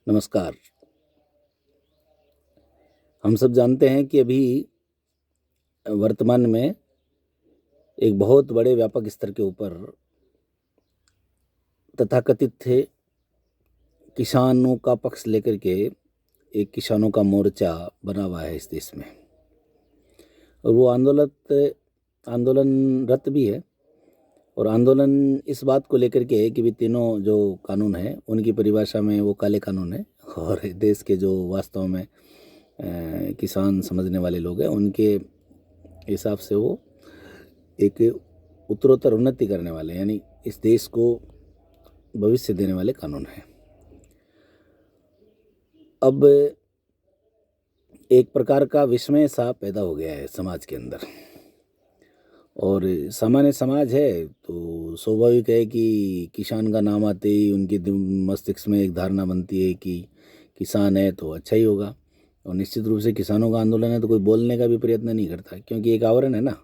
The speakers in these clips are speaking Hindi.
नमस्कार। हम सब जानते हैं कि अभी वर्तमान में एक बहुत बड़े व्यापक स्तर के ऊपर तथाकथित थे किसानों का पक्ष लेकर के एक किसानों का मोर्चा बना हुआ है इस देश में, और वो आंदोलनरत भी है। और आंदोलन इस बात को लेकर के है कि भी तीनों जो कानून हैं उनकी परिभाषा में वो काले कानून हैं, और देश के जो वास्तव में किसान समझने वाले लोग हैं उनके हिसाब से वो एक उत्तरोत्तर उन्नति करने वाले, यानी इस देश को भविष्य देने वाले कानून हैं। अब एक प्रकार का विस्मय सा पैदा हो गया है समाज के अंदर, और सामान्य समाज है तो स्वाभाविक है कि किसान का नाम आते ही उनके मस्तिष्क में एक धारणा बनती है कि किसान है तो अच्छा ही होगा। और निश्चित रूप से किसानों का आंदोलन है तो कोई बोलने का भी प्रयत्न नहीं करता, क्योंकि एक आवरण है ना,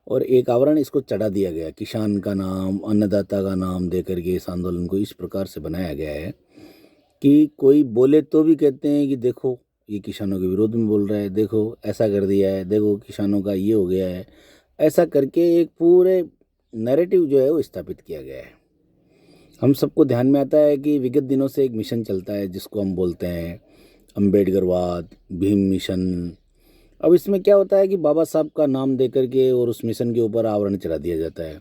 और एक आवरण इसको चढ़ा दिया गया। किसान का नाम, अन्नदाता का नाम दे करके इस आंदोलन को इस प्रकार से बनाया गया है कि कोई बोले तो भी कहते हैं कि देखो ये किसानों के विरोध में बोल रहा है, देखो ऐसा कर दिया है, देखो किसानों का ये हो गया है। ऐसा करके एक पूरे नैरेटिव जो है वो स्थापित किया गया है। हम सबको ध्यान में आता है कि विगत दिनों से एक मिशन चलता है जिसको हम बोलते हैं अम्बेडकरवाद, भीम मिशन। अब इसमें क्या होता है कि बाबा साहब का नाम दे करके और उस मिशन के ऊपर आवरण चढ़ा दिया जाता है।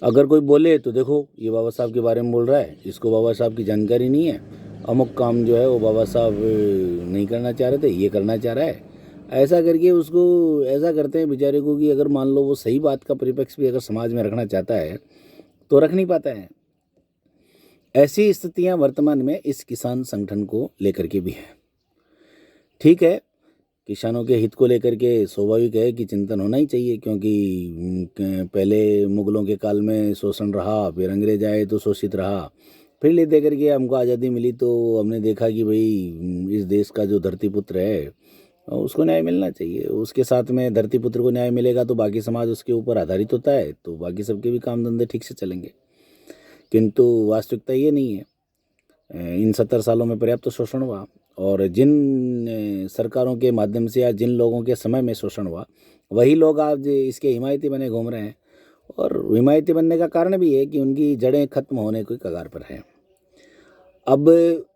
अगर कोई बोले तो देखो ये बाबा साहब के बारे में बोल रहा है, इसको बाबा साहब की जानकारी नहीं है, अमुक काम जो है वो बाबा साहब नहीं करना चाह रहे थे, ये करना चाह रहा है। ऐसा करके उसको ऐसा करते हैं बेचारे को कि अगर मान लो वो सही बात का परिप्रेक्ष्य भी अगर समाज में रखना चाहता है तो रख नहीं पाता है। ऐसी स्थितियां वर्तमान में इस किसान संगठन को लेकर के भी है। ठीक है, किसानों के हित को लेकर के स्वाभाविक है कि चिंतन होना ही चाहिए, क्योंकि पहले मुगलों के काल में शोषण रहा, फिर अंग्रेज आए तो शोषित रहा, फिर ले दे करके हमको आज़ादी मिली तो हमने देखा कि भाई इस देश का जो धरती पुत्र है उसको न्याय मिलना चाहिए। उसके साथ में धरती पुत्र को न्याय मिलेगा तो बाकी समाज उसके ऊपर आधारित होता है, तो बाकी सबके भी काम धंधे ठीक से चलेंगे। किंतु वास्तविकता ये नहीं है। इन 70 सालों में पर्याप्त शोषण हुआ, और जिन सरकारों के माध्यम से या जिन लोगों के समय में शोषण हुआ वही लोग आज इसके हिमायती बने घूम रहे हैं। और हिमायती बनने का कारण भी है कि उनकी जड़ें खत्म होने की कगार पर हैं। अब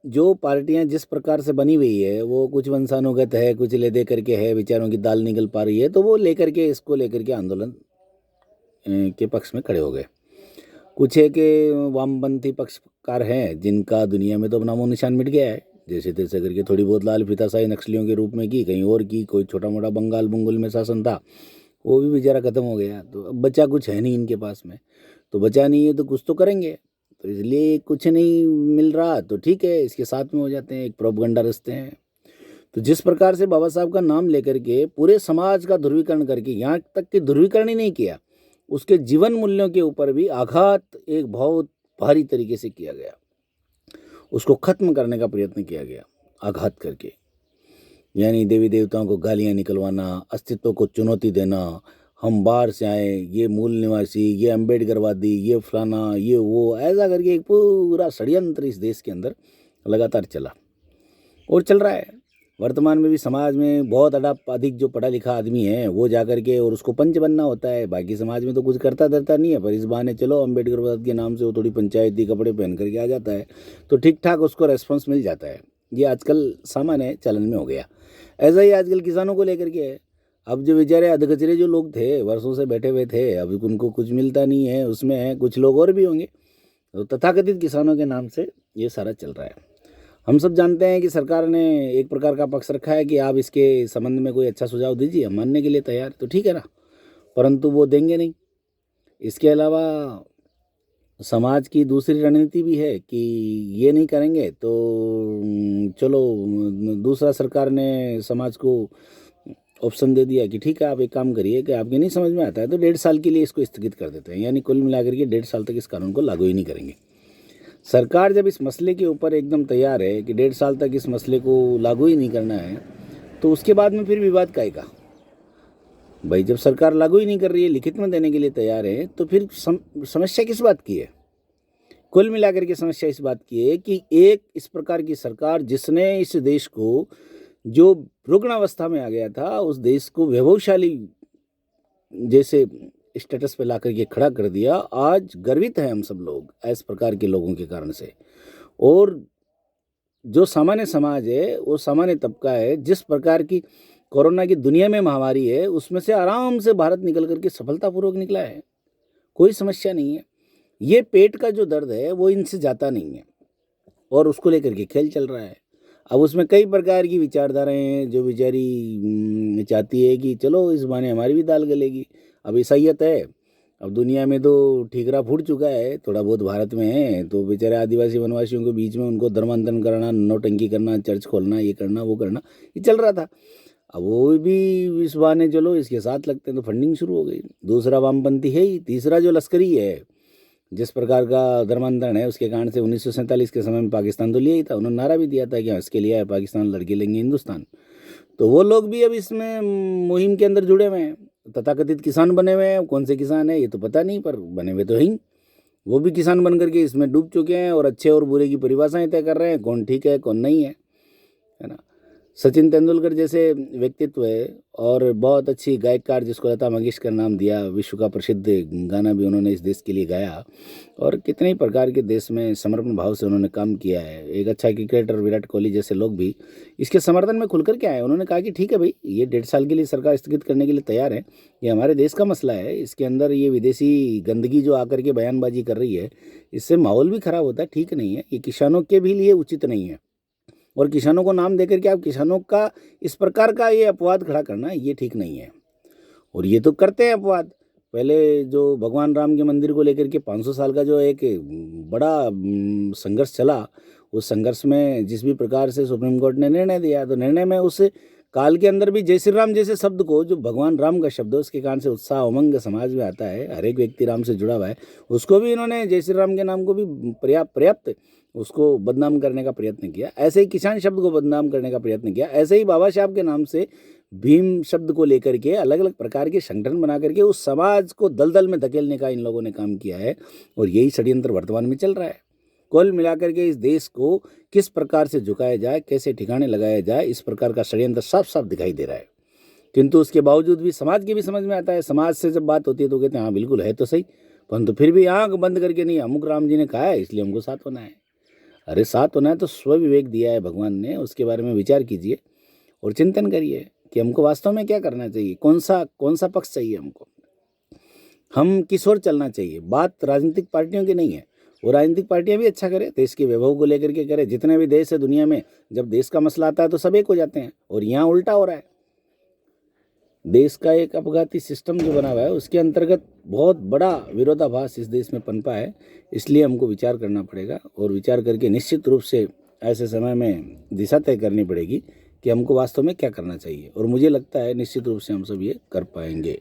जो पार्टियां जिस प्रकार से बनी हुई है वो कुछ वंशानुगत है, कुछ ले दे करके है, बेचारों की दाल निकल पा रही है, तो वो लेकर के इसको लेकर के आंदोलन के पक्ष में खड़े हो गए। कुछ है कि वामपंथी पक्षकार हैं जिनका दुनिया में तो नामो निशान मिट गया है, जैसे तैसे करके थोड़ी बहुत लाल फीताशाही नक्सलियों के रूप में की, कहीं और की, कोई छोटा मोटा बंगाल बुंगुल में शासन था वो भी बेचारा खत्म हो गया। तो अब बचा कुछ है नहीं इनके पास में, तो बचा नहीं है तो कुछ तो करेंगे, तो इसलिए कुछ नहीं मिल रहा तो ठीक है इसके साथ में हो जाते हैं, एक प्रोपगंडा रचते हैं। तो जिस प्रकार से बाबा साहब का नाम लेकर के पूरे समाज का ध्रुवीकरण करके, यहाँ तक कि ध्रुवीकरण ही नहीं किया, उसके जीवन मूल्यों के ऊपर भी आघात एक बहुत भारी तरीके से किया गया, उसको खत्म करने का प्रयत्न किया गया आघात करके। यानी देवी देवताओं को गालियां निकलवाना, अस्तित्व को चुनौती देना, हम बाहर से आए, ये मूल निवासी, ये अम्बेडकरवादी, ये फलाना, ये वो, ऐसा करके एक पूरा षड्यंत्र इस देश के अंदर लगातार चला और चल रहा है। वर्तमान में भी समाज में बहुत अधिक जो पढ़ा लिखा आदमी है वो जाकर के और उसको पंच बनना होता है। बाकी समाज में तो कुछ करता धरता नहीं है, पर इस बहाने चलो अम्बेडकरवाद के नाम से वो थोड़ी पंचायती कपड़े पहन करके आ जाता है तो ठीक ठाक उसको रेस्पॉन्स मिल जाता है। ये आजकल सामान्य चलन में हो गया। ऐसा ही आजकल किसानों को लेकर के है। अब जो बेचारे अधकचरे जो लोग थे, वर्षों से बैठे हुए थे, अभी उनको कुछ मिलता नहीं है, उसमें है कुछ लोग और भी होंगे, तो तथाकथित किसानों के नाम से ये सारा चल रहा है। हम सब जानते हैं कि सरकार ने एक प्रकार का पक्ष रखा है कि आप इसके संबंध में कोई अच्छा सुझाव दीजिए, हम मानने के लिए तैयार, तो ठीक है ना, परंतु वो देंगे नहीं। इसके अलावा समाज की दूसरी रणनीति भी है कि ये नहीं करेंगे तो चलो, दूसरा सरकार ने समाज को ऑप्शन दे दिया कि ठीक है आप एक काम करिए कि आपके नहीं समझ में आता है तो 1.5 साल के लिए इसको स्थगित कर देते हैं, यानी कुल मिलाकर के 1.5 साल तक इस कानून को लागू ही नहीं करेंगे। सरकार जब इस मसले के ऊपर एकदम तैयार है कि 1.5 साल तक इस मसले को लागू ही नहीं करना है, तो उसके बाद में फिर विवाद काहे का? भाई जब सरकार लागू ही नहीं कर रही है, लिखित में देने के लिए तैयार है, तो फिर समस्या किस बात की है? कुल मिलाकर के समस्या इस बात की है कि एक इस प्रकार की सरकार जिसने इस देश को जो रुग्णावस्था में आ गया था उस देश को वैभवशाली जैसे स्टेटस पे ला करके खड़ा कर दिया। आज गर्वित हैं हम सब लोग इस प्रकार के लोगों के कारण से। और जो सामान्य समाज है वो सामान्य तबका है, जिस प्रकार की कोरोना की दुनिया में महामारी है उसमें से आराम से भारत निकल करके सफलतापूर्वक निकला है, कोई समस्या नहीं है। ये पेट का जो दर्द है वो इनसे जाता नहीं है और उसको लेकर के खेल चल रहा है। अब उसमें कई प्रकार की विचारधाराएं हैं जो बेचारी चाहती है कि चलो इस बहाने हमारी भी दाल गलेगी। अब ईसाइयत है, अब दुनिया में तो ठीकरा फूट चुका है, थोड़ा बहुत भारत में है, तो बेचारे आदिवासी वनवासियों के बीच में उनको धर्मांतरण कराना, नौटंकी करना, चर्च खोलना, ये करना वो करना, ये चल रहा था। अब वो भी इस बहाने चलो इसके साथ लगते हैं तो फंडिंग शुरू हो गई। दूसरा वामपंथी है ही, तीसरा जो लश्करी है, जिस प्रकार का धर्मांतरण है उसके कारण से 1947 के समय में पाकिस्तान तो लिया ही था, उन्होंने नारा भी दिया था कि इसके लिए है पाकिस्तान, लड़के लेंगे हिंदुस्तान। तो वो लोग भी अब इसमें मुहिम के अंदर जुड़े हुए हैं, तथाकथित किसान बने हुए हैं। कौन से किसान है ये तो पता नहीं, पर बने हुए तो हैं। वो भी किसान बन करके इसमें डूब चुके हैं और अच्छे और बुरे की परिभाषाएं तय कर रहे हैं, कौन ठीक है कौन नहीं है ना। सचिन तेंदुलकर जैसे व्यक्तित्व है और बहुत अच्छी गायककार जिसको लता मंगेशकर नाम दिया, विश्व का प्रसिद्ध गाना भी उन्होंने इस देश के लिए गाया और कितने ही प्रकार के देश में समर्पण भाव से उन्होंने काम किया है। एक अच्छा क्रिकेटर विराट कोहली जैसे लोग भी इसके समर्थन में खुलकर के आए। उन्होंने कहा कि ठीक है भाई, ये 1.5 साल के लिए सरकार स्थगित करने के लिए तैयार है, ये हमारे देश का मसला है, इसके अंदर ये विदेशी गंदगी जो आकर के बयानबाजी कर रही है इससे माहौल भी खराब होता है, ठीक नहीं है, ये किसानों के भी लिए उचित नहीं है। और किसानों को नाम देकर के आप किसानों का इस प्रकार का ये अपवाद खड़ा करना ये ठीक नहीं है। और ये तो करते हैं अपवाद। पहले जो भगवान राम के मंदिर को लेकर के 500 साल का जो एक बड़ा संघर्ष चला, उस संघर्ष में जिस भी प्रकार से सुप्रीम कोर्ट ने निर्णय दिया, तो निर्णय में उस काल के अंदर भी जय श्री राम जैसे शब्द को, जो भगवान राम का शब्द है उसके कारण से उत्साह उमंग समाज में आता है, हर एक व्यक्ति राम से जुड़ा हुआ है, उसको भी इन्होंने जय श्री राम के नाम को भी पर्याप्त उसको बदनाम करने का प्रयत्न किया। ऐसे ही किसान शब्द को बदनाम करने का प्रयत्न किया। ऐसे ही बाबा साहब के नाम से भीम शब्द को लेकर के अलग अलग प्रकार के संगठन बना करके उस समाज को दलदल में धकेलने का इन लोगों ने काम किया है और यही षड्यंत्र वर्तमान में चल रहा है। कुल मिलाकर के इस देश को किस प्रकार से झुकाया जाए, कैसे ठिकाने लगाया जाए, इस प्रकार का षड्यंत्र साफ साफ दिखाई दे रहा है। किंतु उसके बावजूद भी समाज के भी समझ में आता है। समाज से जब बात होती है तो कहते हैं हाँ बिल्कुल है तो सही, परंतु फिर भी आंख बंद करके नहीं, अमुक राम जी ने कहा है इसलिए हमको साथ होना है। अरे साथ होना है तो स्वविवेक दिया है भगवान ने, उसके बारे में विचार कीजिए और चिंतन करिए कि हमको वास्तव में क्या करना चाहिए, कौन सा पक्ष चाहिए हमको, हम किस ओर चलना चाहिए। बात राजनीतिक पार्टियों की नहीं है, वो राजनीतिक पार्टियां भी अच्छा करें, देश के वैभव को लेकर के करें। जितने भी देश है दुनिया में, जब देश का मसला आता है तो सब एक हो जाते हैं, और यहाँ उल्टा हो रहा है। देश का एक अपघाती सिस्टम जो बना हुआ है उसके अंतर्गत बहुत बड़ा विरोधाभास इस देश में पनपा है। इसलिए हमको विचार करना पड़ेगा और विचार करके निश्चित रूप से ऐसे समय में दिशा तय करनी पड़ेगी कि हमको वास्तव में क्या करना चाहिए, और मुझे लगता है निश्चित रूप से हम सब ये कर पाएंगे।